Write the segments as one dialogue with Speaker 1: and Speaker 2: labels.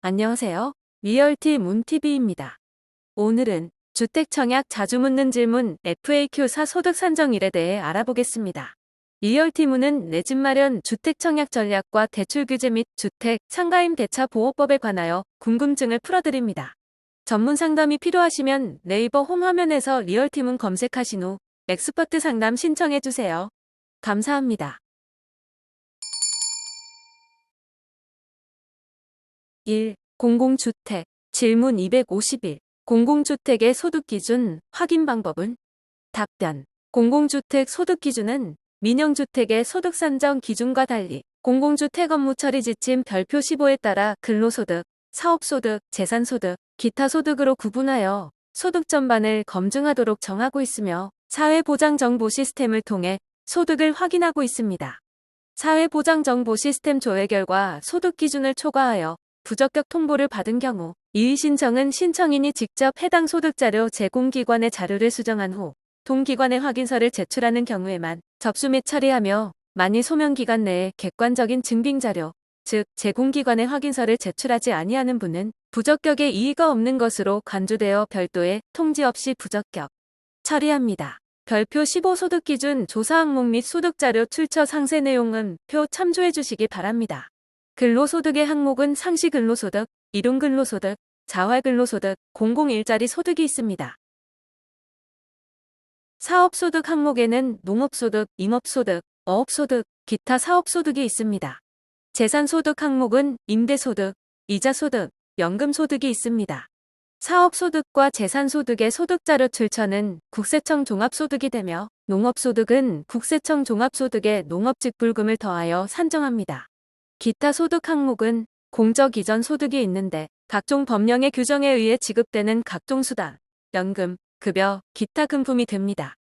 Speaker 1: 안녕하세요. 리얼티 문TV입니다. 오늘은 주택 청약 자주 묻는 질문 FAQ4 소득 산정일에 대해 알아보겠습니다. 리얼티문은 내 집 마련 주택 청약 전략과 대출 규제 및 주택 상가임 대차 보호법에 관하여 궁금증을 풀어드립니다. 전문 상담이 필요하시면 네이버 홈 화면에서 리얼티문 검색하신 후 엑스퍼트 상담 신청해주세요. 감사합니다. 1. 공공주택. 질문 251. 공공주택의 소득기준 확인 방법은? 답변. 공공주택 소득기준은 민영주택의 소득산정 기준과 달리 공공주택 업무 처리 지침 별표 15에 따라 근로소득, 사업소득, 재산소득, 기타 소득으로 구분하여 소득 전반을 검증하도록 정하고 있으며 사회보장정보 시스템을 통해 소득을 확인하고 있습니다. 사회보장정보 시스템 조회 결과 소득 기준을 초과하여 부적격 통보를 받은 경우 이의 신청은 신청인이 직접 해당 소득자료 제공기관의 자료를 수정한 후 동기관의 확인서를 제출하는 경우에만 접수 및 처리하며 만일 소명기간 내에 객관적인 증빙자료, 즉 제공기관의 확인서를 제출하지 아니하는 분은 부적격에 이의가 없는 것으로 간주되어 별도의 통지 없이 부적격 처리합니다. 별표 15 소득기준 조사 항목 및 소득자료 출처 상세 내용은 표 참조해 주시기 바랍니다. 근로소득의 항목은 상시근로소득, 일용근로소득, 자활근로소득, 공공일자리 소득이 있습니다. 사업소득 항목에는 농업소득, 임업소득, 어업소득, 기타 사업소득이 있습니다. 재산소득 항목은 임대소득, 이자소득, 연금소득이 있습니다. 사업소득과 재산소득의 소득자료 출처는 국세청 종합소득이 되며 농업소득은 국세청 종합소득에 농업직불금을 더하여 산정합니다. 기타 소득 항목은 공적 이전 소득이 있는데 각종 법령의 규정에 의해 지급되는 각종 수당, 연금, 급여, 기타 금품이 됩니다.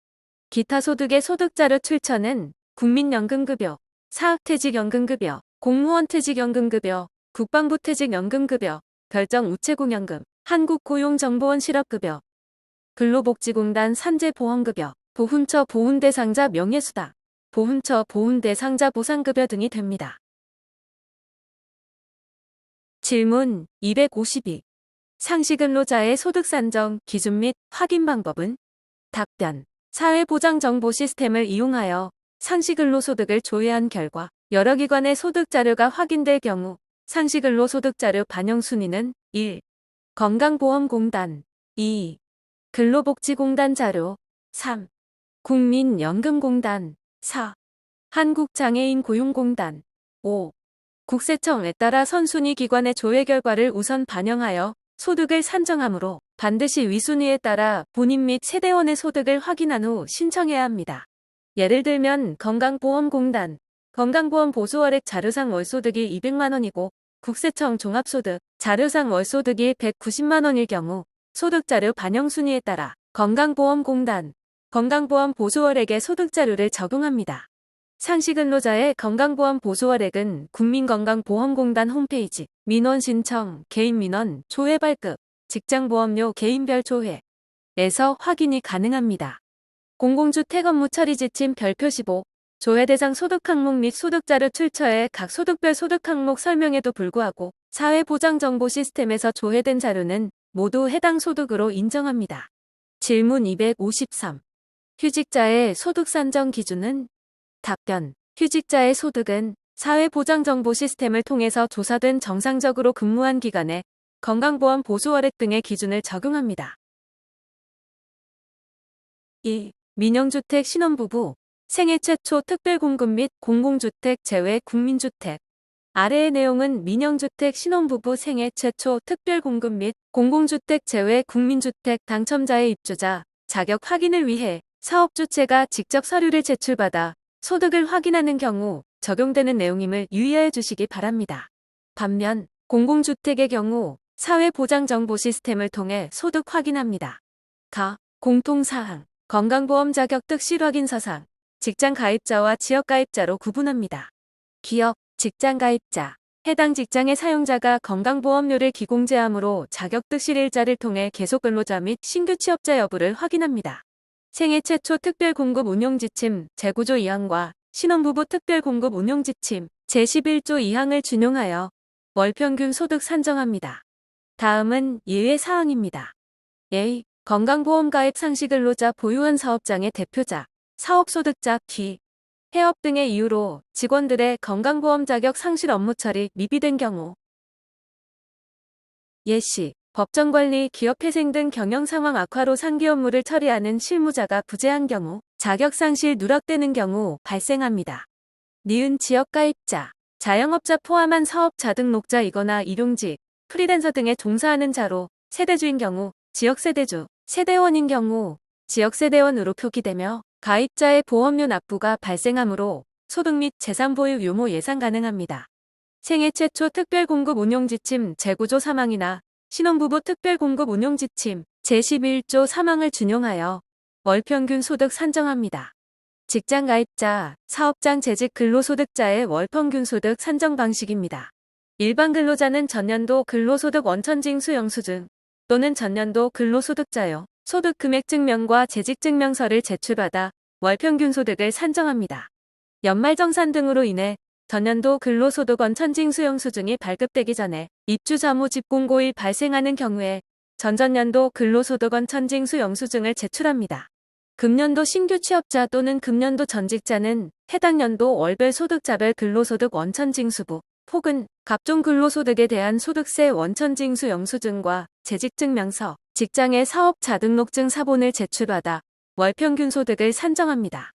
Speaker 1: 기타 소득의 소득자료 출처는 국민연금급여, 사학퇴직연금급여, 공무원퇴직연금급여, 국방부 퇴직연금급여, 별정 우체국연금, 한국고용정보원 실업급여, 근로복지공단 산재보험급여, 보훈처 보훈대상자 명예수당, 보훈처 보훈대상자 보상급여 등이 됩니다. 질문 252. 상시근로자의 소득산정 기준 및 확인 방법은? 답변. 사회보장정보 시스템을 이용하여 상시근로소득을 조회한 결과 여러 기관의 소득자료가 확인될 경우 상시근로소득자료 반영 순위는 1. 건강보험공단 2. 근로복지공단 자료 3. 국민연금공단 4. 한국장애인고용공단 5. 국세청에 따라 선순위 기관의 조회 결과를 우선 반영하여 소득을 산정하므로 반드시 위순위에 따라 본인 및 세대원의 소득을 확인한 후 신청해야 합니다. 예를 들면 건강보험공단, 건강보험 보수월액 자료상 월소득이 200만 원이고 국세청 종합소득, 자료상 월소득이 190만 원일 경우 소득자료 반영 순위에 따라 건강보험공단, 건강보험 보수월액의 소득자료를 적용합니다. 상시근로자의 건강보험 보수월액은 국민건강보험공단 홈페이지 민원 신청, 개인민원, 조회 발급, 직장보험료 개인별 조회에서 확인이 가능합니다. 공공주택 업무 처리 지침 별표 15, 조회 대상 소득 항목 및 소득자료 출처의 각 소득별 소득 항목 설명에도 불구하고 사회보장정보 시스템에서 조회된 자료는 모두 해당 소득으로 인정합니다. 질문 253. 휴직자의 소득 산정 기준은? 답변. 휴직자의 소득은 사회보장정보 시스템을 통해서 조사된 정상적으로 근무한 기간에 건강보험 보수월액 등의 기준을 적용합니다. 2. 민영주택 신혼부부, 생애 최초 특별공급 및 공공주택 제외 국민주택. 아래의 내용은 민영주택 신혼부부 생애 최초 특별공급 및 공공주택 제외 국민주택 당첨자의 입주자, 자격 확인을 위해 사업주체가 직접 서류를 제출받아 소득을 확인하는 경우 적용되는 내용임을 유의하여 주시기 바랍니다. 반면 공공주택의 경우 사회보장정보 시스템을 통해 소득 확인합니다. 공통사항, 건강보험 자격득 실확인서상, 직장가입자와 지역가입자로 구분합니다. 기업, 직장가입자, 해당 직장의 사용자가 건강보험료를 기공제하므로 자격득 실일자를 통해 계속근로자 및 신규 취업자 여부를 확인합니다. 생애 최초 특별공급 운용지침 제9조 2항과 신혼부부 특별공급 운용지침 제11조 2항을 준용하여 월평균 소득 산정합니다. 다음은 예외 사항입니다. A. 건강보험 가입 상시 근로자 보유한 사업장의 대표자, 사업소득자 B. 폐업 등의 이유로 직원들의 건강보험 자격 상실 업무 처리 미비된 경우. 예시. 법정관리, 기업회생 등 경영상황 악화로 상기 업무를 처리하는 실무자가 부재한 경우, 자격상실 누락되는 경우 발생합니다. 니은 지역 가입자, 자영업자 포함한 사업자 등록자이거나 일용직, 프리랜서 등에 종사하는 자로 세대주인 경우, 지역세대주, 세대원인 경우, 지역세대원으로 표기되며 가입자의 보험료 납부가 발생하므로 소득 및 재산 보유 유무 예상 가능합니다. 생애 최초 특별공급 운용지침 재구조 사망이나 신혼부부 특별공급 운용지침 제11조 사망을 준용하여 월평균 소득 산정합니다. 직장 가입자, 사업장 재직 근로소득자의 월평균 소득 산정 방식입니다. 일반 근로자는 전년도 근로소득 원천징수 영수증 또는 전년도 근로소득자요 소득 금액 증명과 재직 증명서를 제출받아 월평균 소득을 산정합니다. 연말정산 등으로 인해 전년도 근로소득 원천징수 영수증이 발급되기 전에 입주자무 집공고일 발생하는 경우에 전전년도 근로소득 원천징수 영수증을 제출합니다. 금년도 신규 취업자 또는 금년도 전직자는 해당 연도 월별 소득자별 근로소득 원천징수부 혹은 각종 근로소득에 대한 소득세 원천징수 영수증과 재직증명서, 직장의 사업자 등록증 사본을 제출받아 월평균 소득을 산정합니다.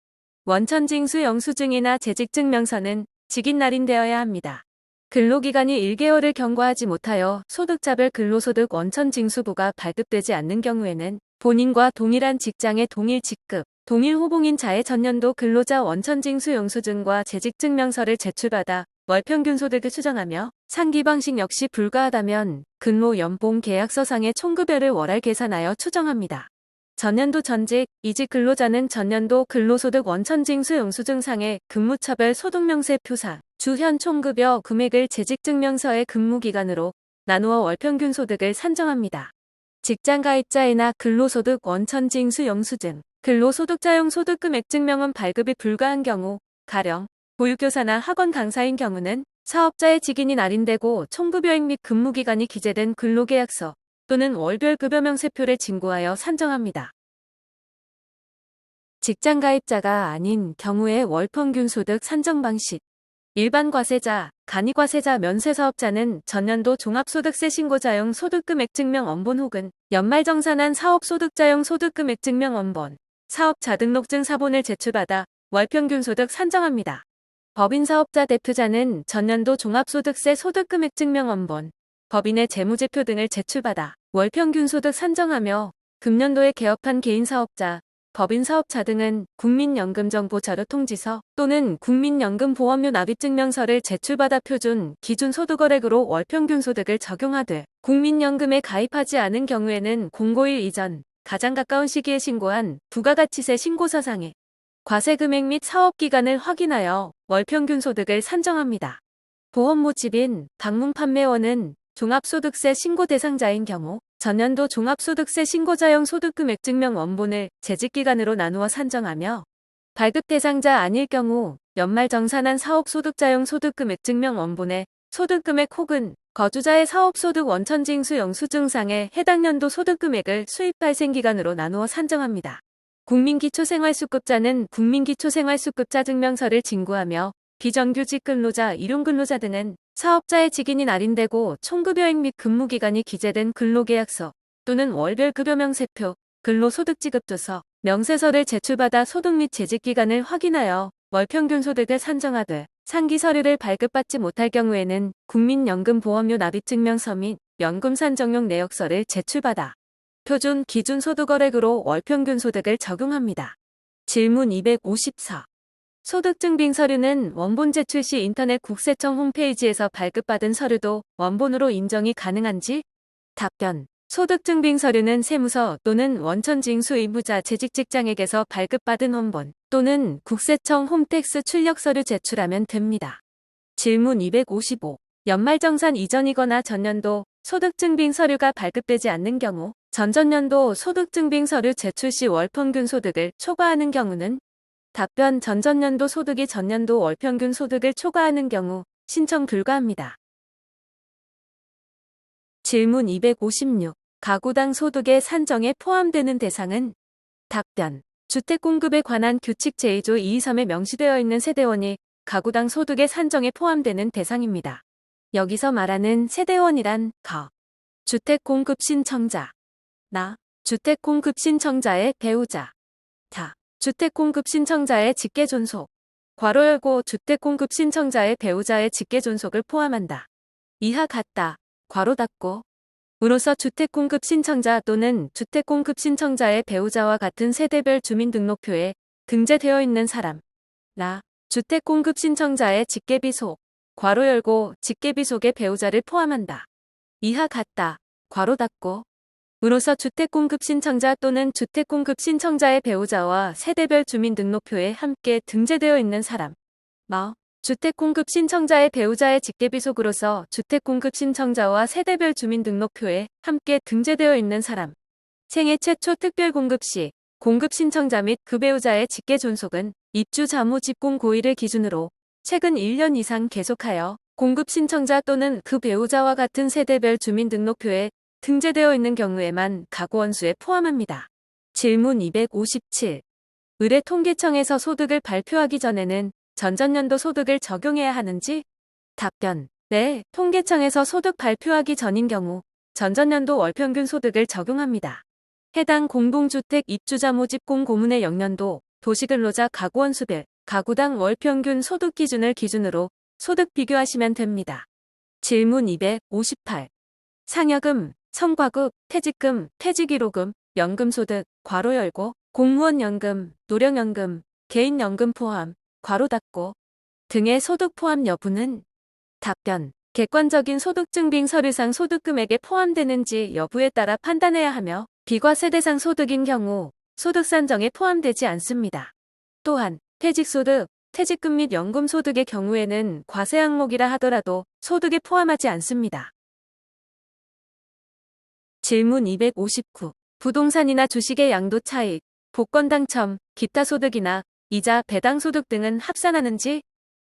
Speaker 1: 원천징수 영수증이나 재직증명서는 직인 날인되어야 합니다. 근로기간이 1개월을 경과하지 못하여 소득자별 근로소득 원천징수부가 발급되지 않는 경우에는 본인과 동일한 직장의 동일 직급, 동일 호봉인 자의 전년도 근로자 원천징수 영수증과 재직증명서를 제출받아 월평균 소득을 추정하며 상기 방식 역시 불가하다면 근로 연봉 계약서상의 총급여를 월할 계산하여 추정합니다. 전년도 전직, 이직 근로자는 전년도 근로소득 원천징수 영수증상의 근무처별 소득명세표상 주현 총급여 금액을 재직증명서의 근무기간으로 나누어 월평균 소득을 산정합니다. 직장 가입자이나 근로소득 원천징수 영수증, 근로소득자용 소득금액 증명은 발급이 불가한 경우, 가령 보육교사나 학원 강사인 경우는 사업자의 직인이 날인되고 총급여액 및 근무기간이 기재된 근로계약서 또는 월별 급여 명세표를 진구하여 산정합니다. 직장 가입자가 아닌 경우의 월평균 소득 산정 방식. 일반 과세자, 간이과세자 면세사업자는 전년도 종합소득세 신고자용 소득금액 증명 원본 혹은 연말정산한 사업소득자용 소득금액 증명 원본, 사업자 등록증 사본을 제출받아 월평균 소득 산정합니다. 법인사업자 대표자는 전년도 종합소득세 소득금액 증명 원본, 법인의 재무제표 등을 제출받아 월평균 소득 산정하며 금년도에 개업한 개인사업자, 법인사업자 등은 국민연금정보자료통지서 또는 국민연금보험료 납입증명서를 제출받아 표준, 기준 소득거래액으로 월평균 소득을 적용하되 국민연금에 가입하지 않은 경우에는 공고일 이전, 가장 가까운 시기에 신고한 부가가치세 신고서상에 과세금액 및 사업기간을 확인하여 월평균 소득을 산정합니다. 보험 모집인 방문 판매원은 종합소득세 신고 대상자인 경우 전년도 종합소득세 신고자용 소득금액 증명 원본을 재직기간으로 나누어 산정하며 발급 대상자 아닐 경우 연말정산한 사업소득자용 소득금액 증명 원본에 소득금액 혹은 거주자의 사업소득 원천징수 영수증상에 해당 연도 소득금액을 수입 발생기간으로 나누어 산정합니다. 국민기초생활수급자는 국민기초생활수급자 증명서를 진구하며 비정규직 근로자, 일용근로자 등은 사업자의 직인이 날인되고 총급여액 및 근무기간이 기재된 근로계약서 또는 월별 급여명세표, 근로소득지급조서, 명세서를 제출받아 소득 및 재직기간을 확인하여 월평균 소득을 산정하되 상기 서류를 발급받지 못할 경우에는 국민연금보험료 납입증명서 및 연금산정용 내역서를 제출받아 표준 기준 소득거래액으로 월평균 소득을 적용합니다. 질문 254. 소득증빙 서류는 원본 제출 시 인터넷 국세청 홈페이지에서 발급받은 서류도 원본으로 인정이 가능한지? 답변. 소득증빙 서류는 세무서 또는 원천징수 의무자 재직직장에게서 발급받은 원본 또는 국세청 홈택스 출력 서류 제출하면 됩니다. 질문 255. 연말정산 이전이거나 전년도 소득증빙 서류가 발급되지 않는 경우 전전년도 소득증빙 서류 제출 시 월평균 소득을 초과하는 경우는? 답변. 전전년도 소득이 전년도 월평균 소득을 초과하는 경우 신청 불가합니다. 질문 256. 가구당 소득의 산정에 포함되는 대상은? 답변. 주택 공급에 관한 규칙 제2조 223에 명시되어 있는 세대원이 가구당 소득의 산정에 포함되는 대상입니다. 여기서 말하는 세대원이란 거. 주택 공급 신청자. 나. 주택 공급 신청자의 배우자. 다. 주택 공급 신청자의 직계 존속. 괄호 열고 주택 공급 신청자의 배우자의 직계 존속을 포함한다. 이하 같다. 괄호 닫고. 으로서 주택 공급 신청자 또는 주택 공급 신청자의 배우자와 같은 세대별 주민등록표에 등재되어 있는 사람. 나. 주택 공급 신청자의 직계비속. 괄호 열고 직계비속의 배우자를 포함한다. 이하 같다. 괄호 닫고. 으로서 주택 공급 신청자 또는 주택 공급 신청자의 배우자와 세대별 주민등록표에 함께 등재되어 있는 사람. 마. 주택 공급 신청자의 배우자의 직계비속으로서 주택 공급 신청자와 세대별 주민등록표에 함께 등재되어 있는 사람. 생애 최초 특별 공급 시 공급 신청자 및 그 배우자의 직계 존속은 입주 자무 집공 고의를 기준으로 최근 1년 이상 계속하여 공급 신청자 또는 그 배우자와 같은 세대별 주민등록표에 등재되어 있는 경우에만 가구원수에 포함합니다. 질문 257. 의뢰통계청에서 소득을 발표하기 전에는 전전년도 소득을 적용해야 하는지? 답변. 네, 통계청에서 소득 발표하기 전인 경우 전전년도 월평균 소득을 적용합니다. 해당 공동주택 입주자 모집 공고문의 영년도 도시근로자 가구원수별 가구당 월평균 소득 기준을 기준으로 소득 비교하시면 됩니다. 질문 258. 상여금, 성과급, 퇴직금, 퇴직위로금, 연금소득, 괄호 열고, 공무원연금, 노령연금, 개인연금 포함, 괄호 닫고 등의 소득 포함 여부는? 답변. 객관적인 소득증빙 서류상 소득금액에 포함되는지 여부에 따라 판단해야 하며 비과세 대상 소득인 경우 소득 산정에 포함되지 않습니다. 또한 퇴직소득, 퇴직금 및 연금소득의 경우에는 과세 항목이라 하더라도 소득에 포함하지 않습니다. 질문 259. 부동산이나 주식의 양도 차익, 복권 당첨, 기타 소득이나 이자, 배당 소득 등은 합산하는지?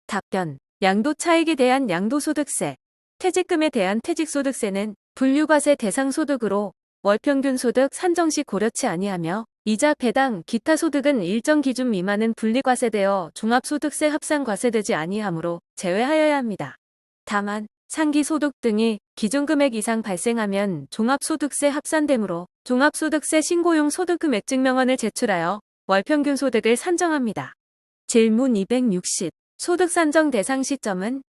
Speaker 1: 답변. 양도 차익에 대한 양도소득세, 퇴직금에 대한 퇴직소득세는 분류과세 대상 소득으로 월평균 소득 산정 시 고려치 아니하며 이자, 배당, 기타 소득은 일정 기준 미만은 분리과세되어 종합소득세 합산과세되지 아니하므로 제외하여야 합니다. 다만 상기소득 등이 기준금액 이상 발생하면 종합소득세 합산되므로 종합소득세 신고용 소득금액 증명원을 제출하여 월평균 소득을 산정합니다. 질문 260. 소득 산정 대상 시점은?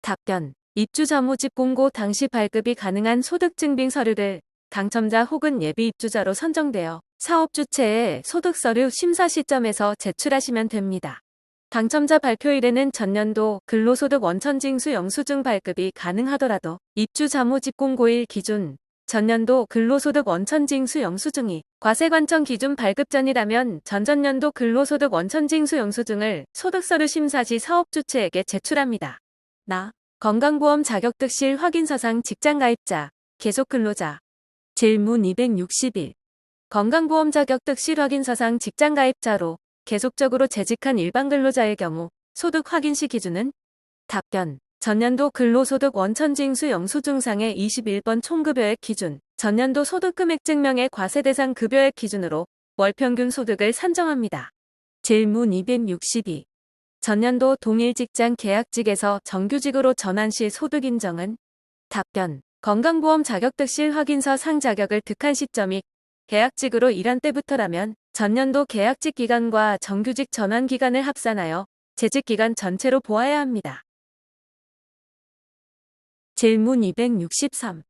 Speaker 1: 답변. 입주자 모집 공고 당시 발급이 가능한 소득증빙 서류를 당첨자 혹은 예비 입주자로 선정되어 사업주체의 소득서류 심사 시점에서 제출하시면 됩니다. 당첨자 발표일에는 전년도 근로소득 원천징수 영수증 발급이 가능하더라도 입주자 모집 공고일 기준 전년도 근로소득 원천징수 영수증이 과세관청 기준 발급 전이라면 전전년도 근로소득 원천징수 영수증을 소득서류 심사 시 사업주체에게 제출합니다. 나. 건강보험 자격득실 확인서상 직장가입자, 계속근로자. 질문 261. 건강보험 자격득실 확인서상 직장가입자로 계속적으로 재직한 일반근로자의 경우 소득 확인시 기준은? 답변. 전년도 근로소득 원천징수 영수증상의 21번 총급여액 기준, 전년도 소득금액 증명의 과세대상 급여액 기준으로 월평균 소득을 산정합니다. 질문 262. 전년도 동일 직장 계약직에서 정규직으로 전환 시 소득 인정은? 답변. 건강보험 자격득실 확인서 상 자격을 득한 시점이 계약직으로 일한 때부터라면 전년도 계약직 기간과 정규직 전환 기간을 합산하여 재직 기간 전체로 보아야 합니다. 질문 263.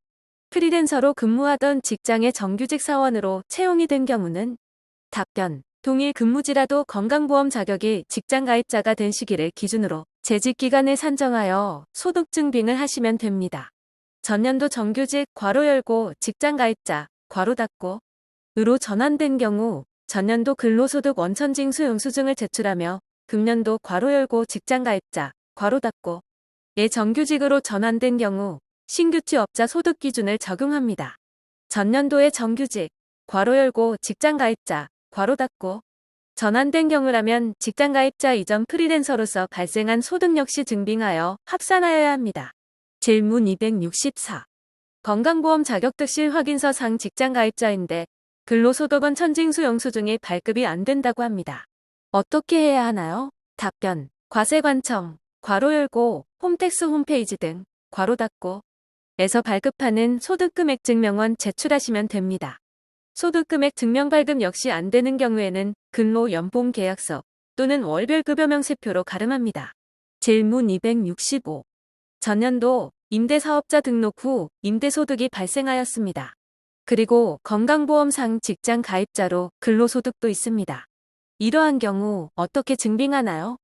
Speaker 1: 프리랜서로 근무하던 직장의 정규직 사원으로 채용이 된 경우는? 답변. 동일 근무지라도 건강보험 자격이 직장가입자가 된 시기를 기준으로 재직기간을 산정하여 소득증빙을 하시면 됩니다. 전년도 정규직 괄호 열고 직장가입자 괄호 닫고 으로 전환된 경우 전년도 근로소득 원천징수 영수증을 제출하며 금년도 괄호 열고 직장가입자 괄호 닫고 예 정규직으로 전환된 경우 신규 취업자 소득 기준을 적용합니다. 전년도의 정규직 괄호 열고 직장가입자 괄호 닫고 전환된 경우라면 직장가입자 이전 프리랜서로서 발생한 소득 역시 증빙하여 합산하여야 합니다. 질문 264. 건강보험 자격특실 확인서상 직장가입자인데 근로소득원 천징수 영수증이 발급이 안 된다고 합니다. 어떻게 해야 하나요? 답변. 과세관청, 괄호 열고, 홈택스 홈페이지 등, 괄호 닫고, 에서 발급하는 소득금액 증명원 제출하시면 됩니다. 소득금액 증명 발급 역시 안 되는 경우에는 근로연봉계약서 또는 월별 급여 명세표로 가름합니다. 질문 265. 전년도 임대사업자 등록 후 임대소득이 발생하였습니다. 그리고 건강보험상 직장 가입자로 근로소득도 있습니다. 이러한 경우 어떻게 증빙하나요?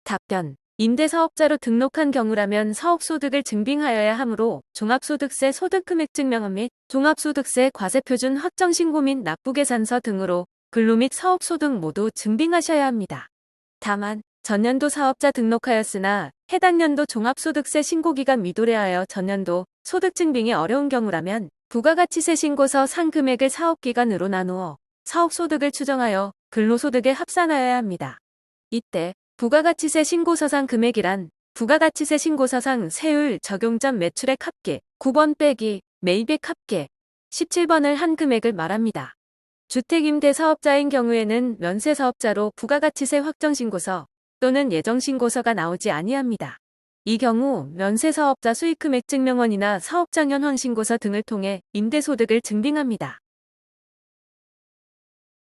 Speaker 1: 답변. 임대사업자로 등록한 경우라면 사업소득을 증빙하여야 하므로 종합소득세 소득금액 증명원 및 종합소득세 과세표준 확정신고 및 납부계산서 등으로 근로 및 사업소득 모두 증빙하셔야 합니다. 다만 전년도 사업자 등록하였으나 해당 연도 종합소득세 신고기간 미도래하여 전년도 소득증빙이 어려운 경우라면 부가가치세 신고서 상 금액을 사업기간으로 나누어 사업소득을 추정하여 근로소득에 합산하여야 합니다. 이때 부가가치세 신고서상 금액이란 부가가치세 신고서상 세율 적용 전 매출액 합계 9번 빼기 매입액 합계 17번을 한 금액을 말합니다. 주택임대사업자인 경우에는 면세사업자로 부가가치세 확정신고서 또는 예정신고서가 나오지 아니합니다. 이 경우 면세사업자 수익금액 증명원이나 사업장년 환신고서 등을 통해 임대소득을 증빙합니다.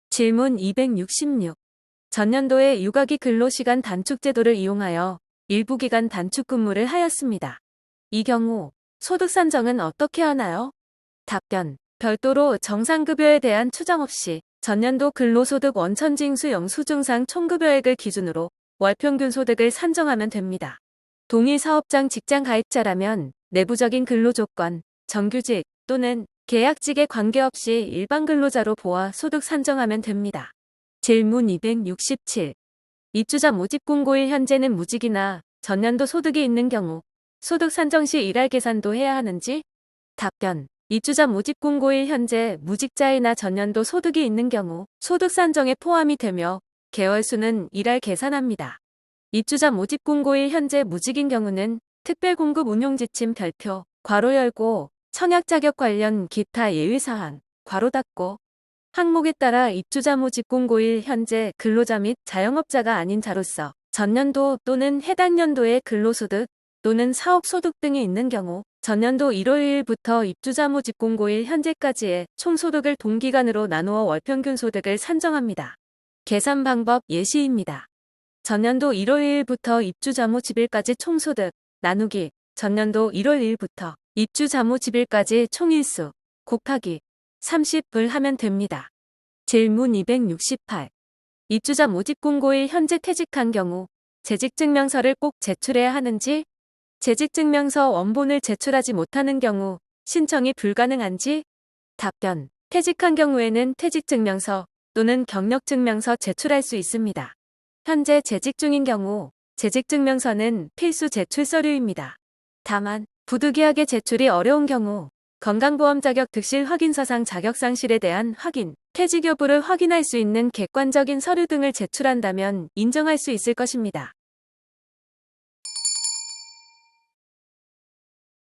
Speaker 1: 질문 266. 전년도에 육아기 근로시간 단축제도를 이용하여 일부 기간 단축 근무를 하였습니다. 이 경우 소득 산정은 어떻게 하나요? 답변. 별도로 정상급여에 대한 추정 없이 전년도 근로소득 원천징수 영수증상 총급여액을 기준으로 월평균 소득을 산정하면 됩니다. 동일 사업장 직장 가입자라면 내부적인 근로조건, 정규직 또는 계약직에 관계없이 일반 근로자로 보아 소득 산정하면 됩니다. 질문 267. 입주자 모집 공고일 현재는 무직이나 전년도 소득이 있는 경우 소득 산정 시 일할 계산도 해야 하는지? 답변. 입주자 모집 공고일 현재 무직자이나 전년도 소득이 있는 경우 소득 산정에 포함이 되며 개월수는 일할 계산합니다. 입주자 모집 공고일 현재 무직인 경우는 특별공급 운용지침 별표 괄호 열고 청약 자격 관련 기타 예외사항 괄호 닫고 항목에 따라 입주자 모집 공고일 현재 근로자 및 자영업자가 아닌 자로서 전년도 또는 해당 연도의 근로소득 또는 사업소득 등이 있는 경우 전년도 1월 1일부터 입주자 모집 공고일 현재까지의 총소득을 동기간으로 나누어 월평균 소득을 산정합니다. 계산 방법 예시입니다. 전년도 1월 1일부터 입주자 모집일까지 총소득 나누기 전년도 1월 1일부터 입주자 모집일까지 총일수 곱하기 30을 하면 됩니다. 질문 268. 입주자 모집 공고일 현재 퇴직한 경우 재직증명서를 꼭 제출해야 하는지? 재직증명서 원본을 제출하지 못하는 경우 신청이 불가능한지? 답변. 퇴직한 경우에는 퇴직증명서 또는 경력증명서 제출할 수 있습니다. 현재 재직 중인 경우 재직증명서는 필수 제출 서류입니다. 다만 부득이하게 제출이 어려운 경우 건강보험 자격 득실 확인서상 자격상실에 대한 확인, 퇴직 여부를 확인할 수 있는 객관적인 서류 등을 제출한다면 인정할 수 있을 것입니다.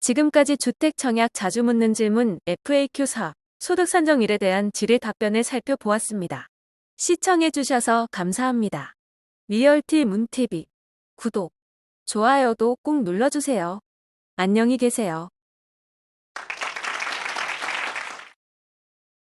Speaker 1: 지금까지 주택 청약 자주 묻는 질문 FAQ4 소득 산정일에 대한 질의 답변을 살펴보았습니다. 시청해주셔서 감사합니다. 리얼티 문TV 구독, 좋아요도 꼭 눌러주세요. 안녕히 계세요.